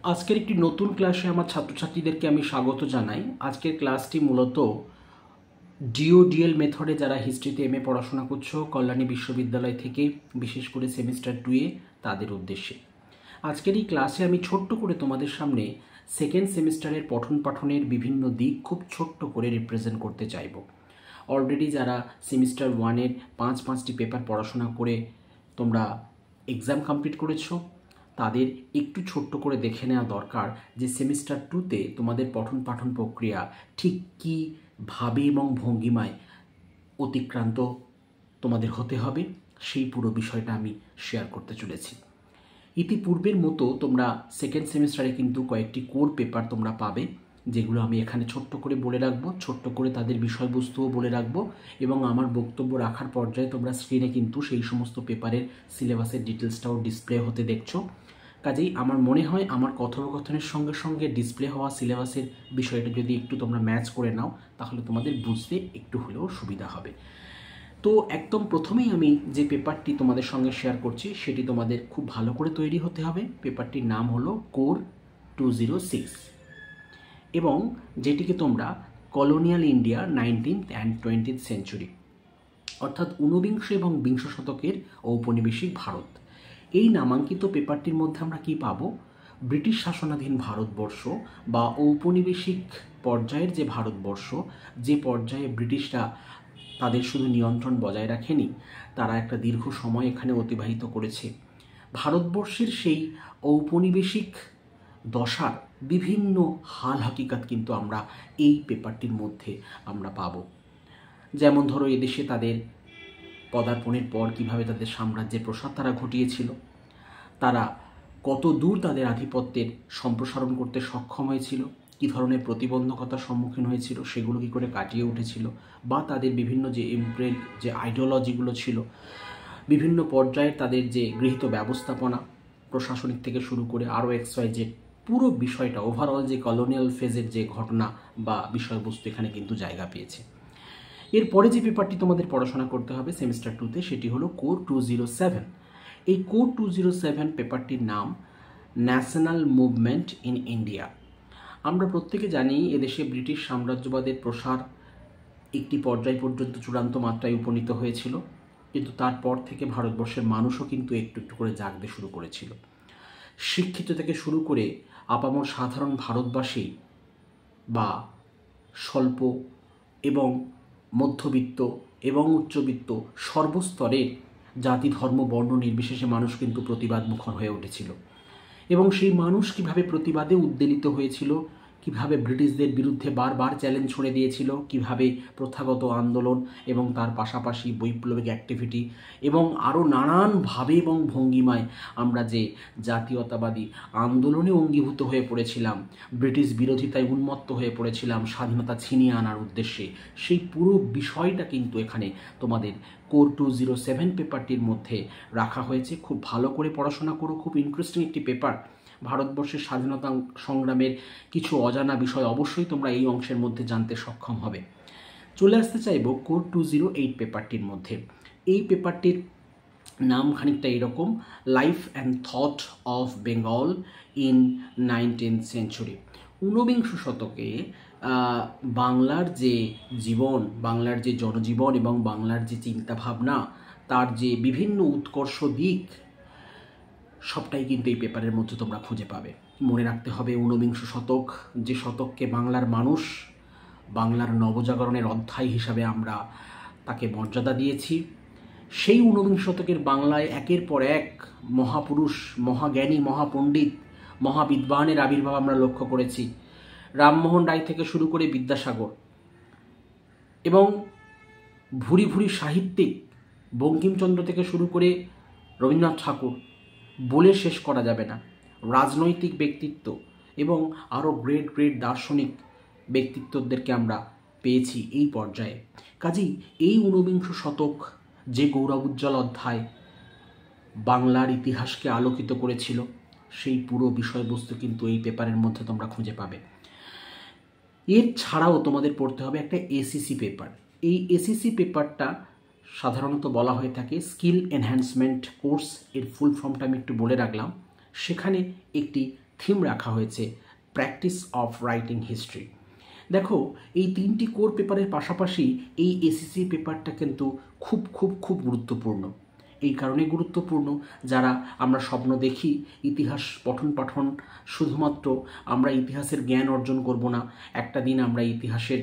আজকের একটি নতুন ক্লাসে আমার ছাত্রছাত্রীদেরকে আমি স্বাগত জানাই। আজকের ক্লাসটি মূলত ডিওডিএল মেথডে যারা হিস্ট্রিতে এমএ পড়াশোনা করছো কল্যাণী বিশ্ববিদ্যালয় থেকে, বিশেষ করে সেমিস্টার 2-এ তাদের উদ্দেশ্যে। আজকের এই ক্লাসে আমি ছোট্ট করে তোমাদের সামনে সেকেন্ড সেমিস্টারের পঠন পাঠনের বিভিন্ন দিক খুব ছোট্ট করে রিপ্রেজেন্ট করতে চাইব। অলরেডি যারা সেমিস্টার 1-এর 5টি পেপার পড়াশোনা করে তোমরা এক্সাম কমপ্লিট করেছো, তাদের একটু ছোট্ট করে দেখে নেওয়া দরকার যে সেমিস্টার 2-তে তোমাদের পঠন পাঠন প্রক্রিয়া ঠিক কীভাবে এবং ভঙ্গিমায় অতিক্রান্ত তোমাদের হতে হবে, সেই পুরো বিষয়টা আমি শেয়ার করতে চলেছি। ইতিপূর্বের মতো তোমরা সেকেন্ড সেমিস্টারে কিন্তু কয়েকটি কোর পেপার তোমরা পাবে, যেগুলো আমি এখানে ছোট্ট করে বলে রাখবো, ছোট্ট করে তাদের বিষয়বস্তুও বলে রাখবো, এবং আমার বক্তব্য রাখার পর্যায়ে তোমরা স্ক্রিনে কিন্তু সেই সমস্ত পেপারের সিলেবাসের ডিটেলসটাও ডিসপ্লে হতে দেখছো। কাজেই আমার মনে হয় আমার কথোপকথনের সঙ্গে সঙ্গে ডিসপ্লে হওয়া সিলেবাসের বিষয়টা যদি একটু তোমরা ম্যাচ করে নাও, তাহলে তোমাদের বুঝতে একটু হলেও সুবিধা হবে। তো একদম প্রথমেই আমি যে পেপারটি তোমাদের সঙ্গে শেয়ার করছি সেটি তোমাদের খুব ভালো করে তৈরি হতে হবে। পেপারটির নাম হলো কোর 206, এবং যেটিকে তোমরা colonial India 19th and 20th century, অর্থাৎ ঊনবিংশ এবং বিংশ শতকের ঔপনিবেশিক ভারত, এই নামাঙ্কিত পেপারটির মধ্যে আমরা কি পাবো? ব্রিটিশ শাসনাধীন ভারতবর্ষ বা ঔপনিবেশিক পর্যায়ের যে ভারতবর্ষ, যে পর্যায়ে ব্রিটিশরা তাদের শুধু নিয়ন্ত্রণ বজায় রাখেনি, তারা একটা দীর্ঘ সময় এখানে অতিবাহিত করেছে। ভারতবর্ষের সেই ঔপনিবেশিক দশার বিভিন্ন হাল হাকিকাত কিন্তু আমরা এই পেপারটির মধ্যে আমরা পাব। যেমন ধরো, এদেশে তাদের পদার্পণের পর কিভাবে তাদের সাম্রাজ্যের প্রসার তারা ঘটিয়েছিল, তারা কত দূর তাদের আধিপত্যের সম্প্রসারণ করতে সক্ষম হয়েছিল, কী ধরনের প্রতিবন্ধকতার সম্মুখীন হয়েছিল, সেগুলো কী করে কাটিয়ে উঠেছিল, বা তাদের বিভিন্ন যে ইম্পেরিয়াল যে আইডিওলজিগুলো ছিল, বিভিন্ন পর্যায়ে তাদের যে গৃহীত ব্যবস্থাপনা, প্রশাসনিক থেকে শুরু করে আরও XYZ পুরো বিষয়টা, ওভারঅল যে কলোনিয়াল ফেজের যে ঘটনা বা বিষয়বস্তু এখানে কিন্তু জায়গা পেয়েছে। এরপরে যে পেপারটি তোমাদের পড়াশোনা করতে হবে সেমিস্টার 2-তে, সেটি হলো কোর 207। এই কোর 207 পেপারটির নাম ন্যাশনাল মুভমেন্ট ইন ইন্ডিয়া। আমরা প্রত্যেকে জানি এদেশে ব্রিটিশ সাম্রাজ্যবাদের প্রসার একটি পর্যায় পর্যন্ত চূড়ান্ত মাত্রায় উপনীত হয়েছিল, কিন্তু তারপর থেকে ভারতবর্ষের মানুষও কিন্তু একটু একটু করে জাগতে শুরু করেছিল। শিক্ষিত থেকে শুরু করে আপামর সাধারণ ভারতবাসী বা স্বল্প এবং মধ্যবিত্ত এবং উচ্চবিত্ত সর্বস্তরের জাতি ধর্ম বর্ণ নির্বিশেষে মানুষ কিন্তু প্রতিবাদ মুখর হয়ে উঠেছিল, এবং সেই মানুষ কিভাবে প্রতিবাদে উদ্বেলিত হয়েছিল, কিভাবে ব্রিটিশদের বিরুদ্ধে বারবার চ্যালেঞ্জ ছুড়ে দিয়েছিল, কিভাবে প্রথাগত আন্দোলন এবং তার পাশাপাশি বৈপ্লবিক অ্যাক্টিভিটি এবং আরও নানানভাবে এবং ভঙ্গিমায় আমরা যে জাতীয়তাবাদী আন্দোলনে অঙ্গীভূত হয়ে পড়েছিলাম, ব্রিটিশ বিরোধিতায় উন্মত্ত হয়ে পড়েছিলাম স্বাধীনতা ছিনিয়ে আনার উদ্দেশ্যে, সেই পুরো বিষয়টা কিন্তু এখানে তোমাদের কোর 207 পেপারটির মধ্যে রাখা হয়েছে। খুব ভালো করে পড়াশোনা করো, খুব ইন্টারেস্টিং একটি পেপার। ভারতবর্ষের স্বাধীনতা সংগ্রামের কিছু অজানা বিষয় অবশ্যই তোমরা এই অংশের মধ্যে জানতে সক্ষম হবে। চলে আসতে চাইব কোর 208 পেপারটির মধ্যে। এই পেপারটির নাম খানিকটা এরকম, life and thought of Bengal in 19th century. ঊনবিংশ শতকে বাংলার যে জীবন, বাংলার যে জনজীবন এবং বাংলার যে চিন্তাভাবনা, তার যে বিভিন্ন উৎকর্ষ দিক, সবটাই কিন্তু এই পেপারের মধ্যে তোমরা খুঁজে পাবে। মনে রাখতে হবে, ঊনবিংশ শতক যে শতককে বাংলার মানুষ বাংলার নবজাগরণের অধ্যায় হিসাবে আমরা তাকে মর্যাদা দিয়েছি, সেই ঊনবিংশ শতকের বাংলায় একের পর এক মহাপুরুষ, মহাজ্ঞানী, মহাপণ্ডিত, মহাবিদ্বানের আবির্ভাব আমরা লক্ষ্য করেছি। রামমোহন রায় থেকে শুরু করে বিদ্যাসাগর এবং ভুরি ভুরি সাহিত্যিক, বঙ্কিমচন্দ্র থেকে শুরু করে রবীন্দ্রনাথ ঠাকুর, বলে শেষ করা যাবে না। রাজনৈতিক ব্যক্তিত্ব এবং আরও গ্রেট গ্রেট দার্শনিক ব্যক্তিত্বদেরকে আমরা পেয়েছি এই পর্যায়ে। কাজেই এই ঊনবিংশ শতক যে গৌরবোজ্জ্বল অধ্যায় বাংলার ইতিহাসকে আলোকিত করেছিল, সেই পুরো বিষয়বস্তু কিন্তু এই পেপারের মধ্যে তোমরা খুঁজে পাবে। এর ছাড়াও তোমাদের পড়তে হবে একটা এসিসি পেপার। এই এসিসি পেপারটা সাধারণত বলা হয়ে থাকে স্কিল এনহ্যান্সমেন্ট কোর্স। এর ফুল ফর্মটা আমি একটু বলে রাখলাম। সেখানে একটি থিম রাখা হয়েছে প্র্যাকটিস অফ রাইটিং হিস্ট্রি। দেখো, এই 3টি কোর পেপারের পাশাপাশি এই এসিসি পেপারটা কিন্তু খুব খুব খুব গুরুত্বপূর্ণ। এই কারণে গুরুত্বপূর্ণ, যারা আমরা স্বপ্ন দেখি ইতিহাস পঠন পাঠন শুধুমাত্র আমরা ইতিহাসের জ্ঞান অর্জন করব না, একটা দিন আমরা ইতিহাসের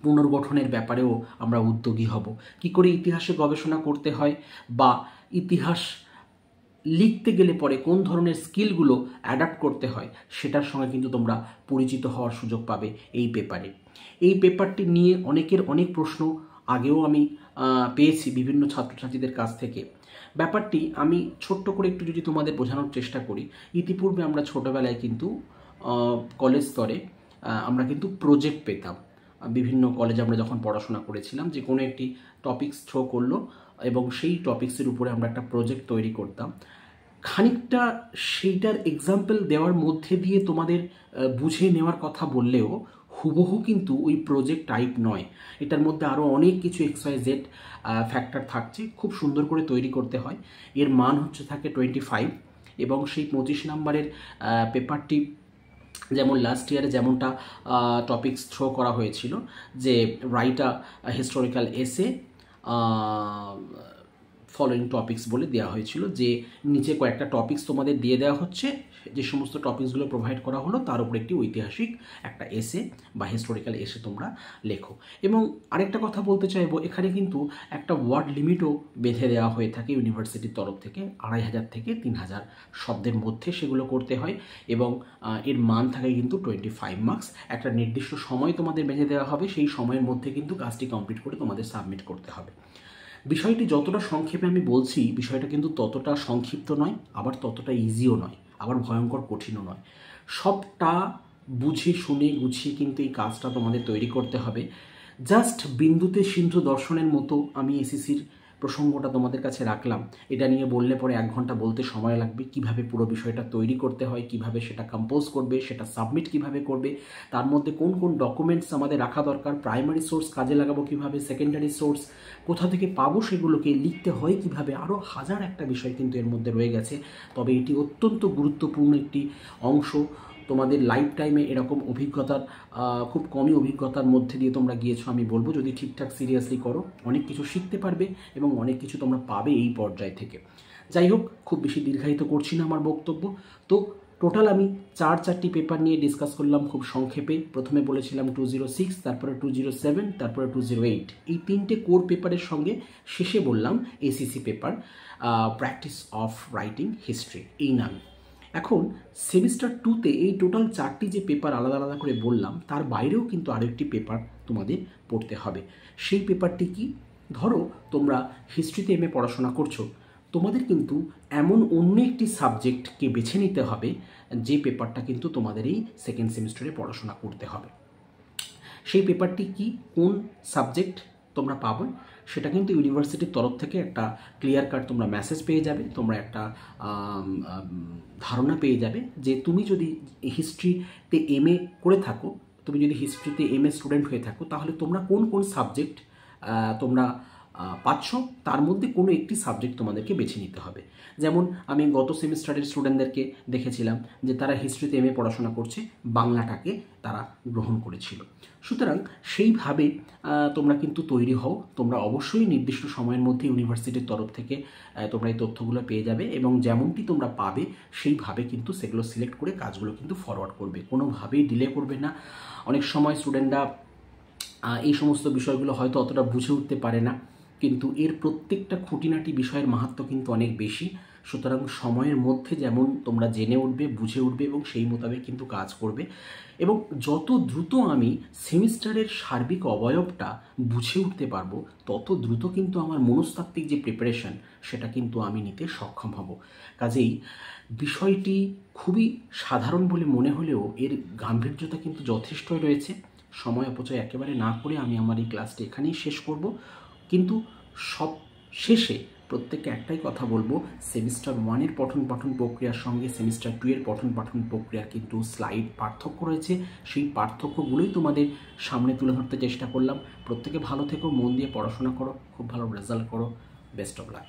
পুনর্গঠনের ব্যাপারেও আমরা উদ্যোগী হব। কি করে ইতিহাসে গবেষণা করতে হয় বা ইতিহাস লিখতে গেলে পরে কোন ধরনের স্কিলগুলো অ্যাডাপ্ট করতে হয় সেটার সঙ্গে কিন্তু তোমরা পরিচিত হওয়ার সুযোগ পাবে এই পেপারে। এই পেপারটি নিয়ে অনেকের অনেক প্রশ্ন আগেও আমি পেয়েছি বিভিন্ন ছাত্রছাত্রীদের কাছ থেকে। ব্যাপারটি আমি ছোট্ট করে একটু যদি তোমাদের বোঝানোর চেষ্টা করি, ইতিপূর্বে আমরা ছোটোবেলায় কিন্তু কলেজ স্তরে আমরা কিন্তু প্রজেক্ট পেতাম। বিভিন্ন কলেজে আমরা যখন পড়াশোনা করেছিলাম, যে কোনো একটি টপিকস থ্রো করলো এবং সেই টপিক্সের উপরে আমরা একটা প্রজেক্ট তৈরি করতাম। খানিকটা সেইটার এক্সাম্পল দেওয়ার মধ্যে দিয়ে তোমাদের বুঝে নেওয়ার কথা বললেও হুবহু কিন্তু ওই প্রজেক্ট টাইপ নয়। এটার মধ্যে আরও অনেক কিছু XYZ ফ্যাক্টর থাকছে, খুব সুন্দর করে তৈরি করতে হয়। এর মান থাকে 25 এবং সেই 25 নম্বরের পেপারটি যেমন লাস্ট ইয়ারে যেমনটা টপিকস থ্রো করা হয়েছিল, যে রাইট আ হিস্টোরিক্যাল এসে ফলোয়িং টপিক্স বলে দেওয়া হয়েছিল, যে নিচে কয়েকটা টপিক্স তোমাদের দিয়ে দেওয়া হচ্ছে, যে সমস্ত টপিক্সগুলো প্রোভাইড করা হলো তার উপর একটি ঐতিহাসিক একটা এসে বা হিস্টোরিক্যাল এসে তোমরা লেখো। এবং আরেকটা কথা বলতে চাইবো, এখানে কিন্তু একটা ওয়ার্ড লিমিটও বেঁধে দেওয়া হয়ে থাকে ইউনিভার্সিটির তরফ থেকে, 2500 থেকে 3000 শব্দের মধ্যে সেগুলো করতে হয় এবং এর মান থাকে কিন্তু 25 মার্কস। একটা নির্দিষ্ট সময় তোমাদের বেঁধে দেওয়া হবে, সেই সময়ের মধ্যে কিন্তু কাজটি কমপ্লিট করে তোমাদের সাবমিট করতে হবে। বিষয়টি যতটা সংক্ষেপে আমি বলছি, বিষয়টা কিন্তু ততটা সংক্ষিপ্ত নয়, আবার ততটা ইজিও নয়, আবার ভয়ঙ্কর কঠিনও নয়। সবটা বুঝে শুনে গুছিয়ে কিন্তু এই কাজটা তোমাদের তৈরি করতে হবে। জাস্ট বিন্দুতে সিন্ধু দর্শনের মতো আমি এসিসির প্রসঙ্গটা তোমাদের কাছে রাখলাম। এটা নিয়ে বললে পরে 1 ঘন্টা বলতে সময় লাগবে। কিভাবে পুরো বিষয়টা তৈরি করতে হয়, কিভাবে সেটা কম্পোজ করবে, সেটা সাবমিট কিভাবে করবে, তার মধ্যে কোন কোন ডকুমেন্টস আমাদের রাখা দরকার, প্রাইমারি সোর্স কাজে লাগাবো কিভাবে, সেকেন্ডারি সোর্স কোথা থেকে পাবো, সেগুলোকে লিখতে হয় কিভাবে, আরও হাজার একটা বিষয় কিন্তু এর মধ্যে রয়ে গেছে। তবে এটি অত্যন্ত গুরুত্বপূর্ণ একটি অংশ। তোমাদের লাইফ টাইমে এরকম অভিজ্ঞতার খুব কমই অভিজ্ঞতার মধ্যে দিয়ে তোমরা গিয়েছো আমি বলবো। যদি ঠিকঠাক সিরিয়াসলি করো অনেক কিছু শিখতে পারবে এবং অনেক কিছু তোমরা পাবে এই পর্যায় থেকে। যাই হোক, খুব বেশি দীর্ঘায়িত করছি না আমার বক্তব্য। তো টোটাল আমি 4টি পেপার নিয়ে ডিসকাস করলাম খুব সংক্ষেপে। প্রথমে বলেছিলাম 206, তারপরে 207, তারপরে 208। এই 3টে কোর পেপারের সঙ্গে শেষে বললাম ACC paper, practice of writing history, এই নামে। এখন সেমিস্টার 2তে এই টোটাল 4টি যে পেপার আলাদা আলাদা করে বললাম, তার বাইরেও কিন্তু আরও একটি পেপার তোমাদের পড়তে হবে। সেই পেপারটি কি? ধরো তোমরা হিস্ট্রিতে এমএ পড়াশোনা করছো, তোমাদের কিন্তু এমন অন্য একটি সাবজেক্টকে বেছে নিতে হবে যে পেপারটা কিন্তু তোমাদের এই সেকেন্ড সেমিস্টারে পড়াশোনা করতে হবে। সেই পেপারটি কি, কোন সাবজেক্ট তোমরা পাবে, সেটা কিন্তু ইউনিভার্সিটির তরফ থেকে একটা ক্লিয়ার কাট তোমরা মেসেজ পেয়ে যাবে, তোমরা একটা ধারণা পেয়ে যাবে যে তুমি যদি হিস্ট্রিতে এমএ করে থাকো, তুমি যদি হিস্ট্রিতে এমএ স্টুডেন্ট হয়ে থাকো, তাহলে তোমরা কোন কোন সাবজেক্ট তোমরা পাচ্ছ, তার মধ্যে কোনো একটি সাবজেক্ট তোমাদেরকে বেছে নিতে হবে। যেমন আমি গত সেমিস্টারের স্টুডেন্টদেরকে দেখেছিলাম যে তারা হিস্ট্রিতে এমএ পড়াশোনা করছে, বাংলাটাকে তারা গ্রহণ করেছিল। সুতরাং সেইভাবে তোমরা কিন্তু তৈরি হও। তোমরা অবশ্যই নির্দিষ্ট সময়ের মধ্যে ইউনিভার্সিটির তরফ থেকে তোমরা এই তথ্যগুলো পেয়ে যাবে এবং যেমনটি তোমরা পাবে সেইভাবে কিন্তু সেগুলো সিলেক্ট করে কাজগুলো কিন্তু ফরওয়ার্ড করবে, কোনোভাবেই ডিলে করবে না। অনেক সময় স্টুডেন্টরা এই সমস্ত বিষয়গুলো হয়তো অতটা বুঝে উঠতে পারে না, কিন্তু এর প্রত্যেকটা খুঁটিনাটি বিষয়ের মাহাত্ম্য কিন্তু অনেক বেশি। সুতরাং সময়ের মধ্যে যেমন তোমরা জেনে উঠবে, বুঝে উঠবে এবং সেই মোতাবেক কিন্তু কাজ করবে। এবং যত দ্রুত আমি সেমিস্টারের সার্বিক অবয়বটা বুঝে উঠতে পারবো, তত দ্রুত কিন্তু আমার মনস্তাত্ত্বিক যে প্রিপারেশন, সেটা কিন্তু আমি নিতে সক্ষম হব। কাজেই বিষয়টি খুবই সাধারণ বলে মনে হলেও এর গাম্ভীর্যতা কিন্তু যথেষ্টই রয়েছে। সময় অপচয় একেবারে না করে আমি আমার এই ক্লাসটি এখানেই শেষ করব। কিন্তু সব শেষে প্রত্যেককে একটাই কথা বলবো, সেমিস্টার 1-এর পঠন পাঠন প্রক্রিয়ার সঙ্গে সেমিস্টার 2-এর পঠন পাঠন প্রক্রিয়ার কিন্তু স্লাইড পার্থক্য রয়েছে। সেই পার্থক্যগুলোই তোমাদের সামনে তুলে ধরতে চেষ্টা করলাম। প্রত্যেকে ভালো থেকো, মন দিয়ে পড়াশোনা করো, খুব ভালো রেজাল্ট করো। Best of luck.